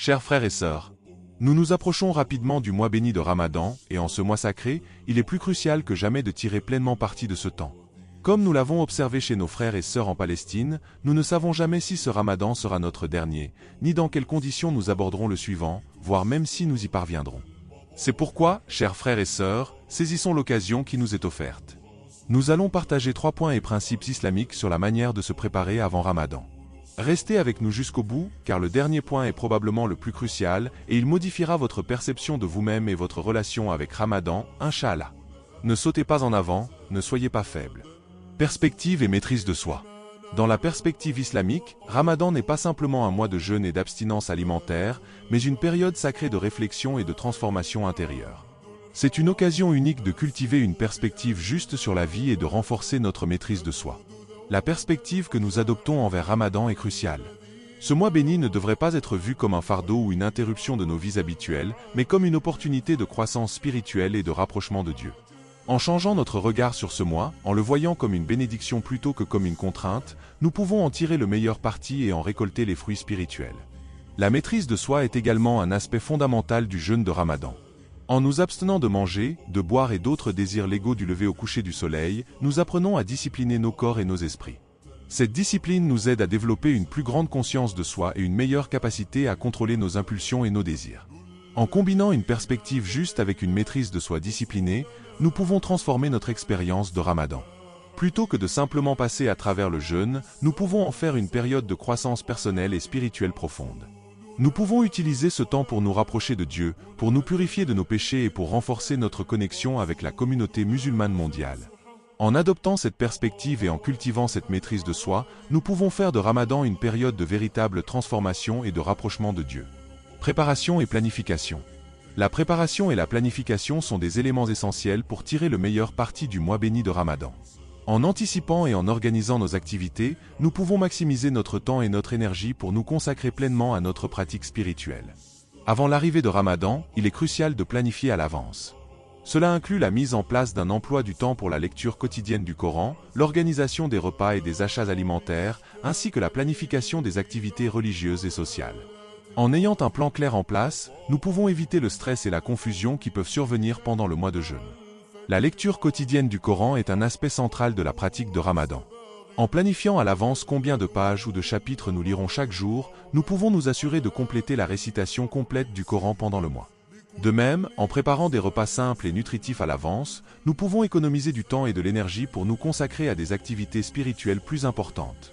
Chers frères et sœurs, nous nous approchons rapidement du mois béni de Ramadan, et en ce mois sacré, il est plus crucial que jamais de tirer pleinement parti de ce temps. Comme nous l'avons observé chez nos frères et sœurs en Palestine, nous ne savons jamais si ce Ramadan sera notre dernier, ni dans quelles conditions nous aborderons le suivant, voire même si nous y parviendrons. C'est pourquoi, chers frères et sœurs, saisissons l'occasion qui nous est offerte. Nous allons partager 3 points et principes islamiques sur la manière de se préparer avant Ramadan. Restez avec nous jusqu'au bout, car le dernier point est probablement le plus crucial, et il modifiera votre perception de vous-même et votre relation avec Ramadan, Inch'Allah. Ne sautez pas en avant, ne soyez pas faibles. Perspective et maîtrise de soi. Dans la perspective islamique, Ramadan n'est pas simplement un mois de jeûne et d'abstinence alimentaire, mais une période sacrée de réflexion et de transformation intérieure. C'est une occasion unique de cultiver une perspective juste sur la vie et de renforcer notre maîtrise de soi. La perspective que nous adoptons envers Ramadan est cruciale. Ce mois béni ne devrait pas être vu comme un fardeau ou une interruption de nos vies habituelles, mais comme une opportunité de croissance spirituelle et de rapprochement de Dieu. En changeant notre regard sur ce mois, en le voyant comme une bénédiction plutôt que comme une contrainte, nous pouvons en tirer le meilleur parti et en récolter les fruits spirituels. La maîtrise de soi est également un aspect fondamental du jeûne de Ramadan. En nous abstenant de manger, de boire et d'autres désirs légaux du lever au coucher du soleil, nous apprenons à discipliner nos corps et nos esprits. Cette discipline nous aide à développer une plus grande conscience de soi et une meilleure capacité à contrôler nos impulsions et nos désirs. En combinant une perspective juste avec une maîtrise de soi disciplinée, nous pouvons transformer notre expérience de Ramadan. Plutôt que de simplement passer à travers le jeûne, nous pouvons en faire une période de croissance personnelle et spirituelle profonde. Nous pouvons utiliser ce temps pour nous rapprocher de Dieu, pour nous purifier de nos péchés et pour renforcer notre connexion avec la communauté musulmane mondiale. En adoptant cette perspective et en cultivant cette maîtrise de soi, nous pouvons faire de Ramadan une période de véritable transformation et de rapprochement de Dieu. Préparation et planification. La préparation et la planification sont des éléments essentiels pour tirer le meilleur parti du mois béni de Ramadan. En anticipant et en organisant nos activités, nous pouvons maximiser notre temps et notre énergie pour nous consacrer pleinement à notre pratique spirituelle. Avant l'arrivée de Ramadan, il est crucial de planifier à l'avance. Cela inclut la mise en place d'un emploi du temps pour la lecture quotidienne du Coran, l'organisation des repas et des achats alimentaires, ainsi que la planification des activités religieuses et sociales. En ayant un plan clair en place, nous pouvons éviter le stress et la confusion qui peuvent survenir pendant le mois de jeûne. La lecture quotidienne du Coran est un aspect central de la pratique de Ramadan. En planifiant à l'avance combien de pages ou de chapitres nous lirons chaque jour, nous pouvons nous assurer de compléter la récitation complète du Coran pendant le mois. De même, en préparant des repas simples et nutritifs à l'avance, nous pouvons économiser du temps et de l'énergie pour nous consacrer à des activités spirituelles plus importantes.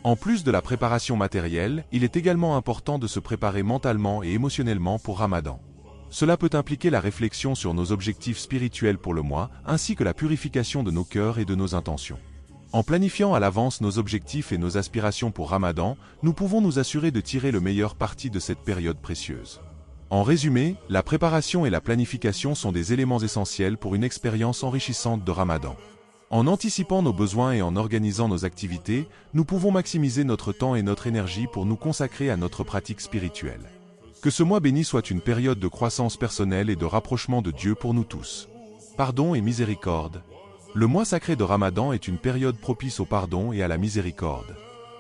En plus de la préparation matérielle, il est également important de se préparer mentalement et émotionnellement pour Ramadan. Cela peut impliquer la réflexion sur nos objectifs spirituels pour le mois, ainsi que la purification de nos cœurs et de nos intentions. En planifiant à l'avance nos objectifs et nos aspirations pour Ramadan, nous pouvons nous assurer de tirer le meilleur parti de cette période précieuse. En résumé, la préparation et la planification sont des éléments essentiels pour une expérience enrichissante de Ramadan. En anticipant nos besoins et en organisant nos activités, nous pouvons maximiser notre temps et notre énergie pour nous consacrer à notre pratique spirituelle. Que ce mois béni soit une période de croissance personnelle et de rapprochement de Dieu pour nous tous. Pardon et miséricorde. Le mois sacré de Ramadan est une période propice au pardon et à la miséricorde.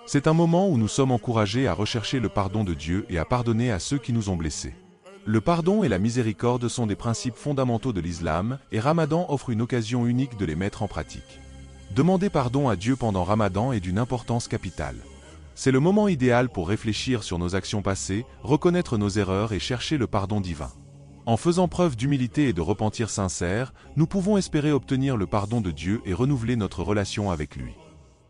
C'est un moment où nous sommes encouragés à rechercher le pardon de Dieu et à pardonner à ceux qui nous ont blessés. Le pardon et la miséricorde sont des principes fondamentaux de l'islam, et Ramadan offre une occasion unique de les mettre en pratique. Demander pardon à Dieu pendant Ramadan est d'une importance capitale. C'est le moment idéal pour réfléchir sur nos actions passées, reconnaître nos erreurs et chercher le pardon divin. En faisant preuve d'humilité et de repentir sincère, nous pouvons espérer obtenir le pardon de Dieu et renouveler notre relation avec lui.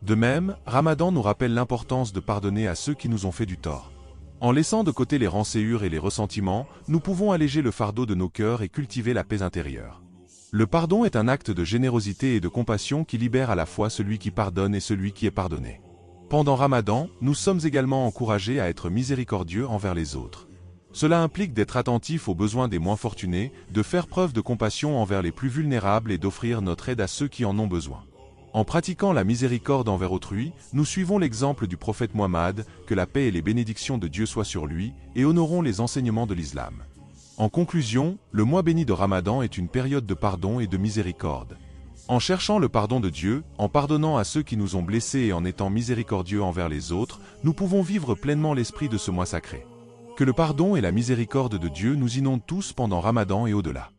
De même, Ramadan nous rappelle l'importance de pardonner à ceux qui nous ont fait du tort. En laissant de côté les rancœurs et les ressentiments, nous pouvons alléger le fardeau de nos cœurs et cultiver la paix intérieure. Le pardon est un acte de générosité et de compassion qui libère à la fois celui qui pardonne et celui qui est pardonné. Pendant Ramadan, nous sommes également encouragés à être miséricordieux envers les autres. Cela implique d'être attentifs aux besoins des moins fortunés, de faire preuve de compassion envers les plus vulnérables et d'offrir notre aide à ceux qui en ont besoin. En pratiquant la miséricorde envers autrui, nous suivons l'exemple du prophète Mohammed, que la paix et les bénédictions de Dieu soient sur lui, et honorons les enseignements de l'islam. En conclusion, le mois béni de Ramadan est une période de pardon et de miséricorde. En cherchant le pardon de Dieu, en pardonnant à ceux qui nous ont blessés et en étant miséricordieux envers les autres, nous pouvons vivre pleinement l'esprit de ce mois sacré. Que le pardon et la miséricorde de Dieu nous inondent tous pendant Ramadan et au-delà.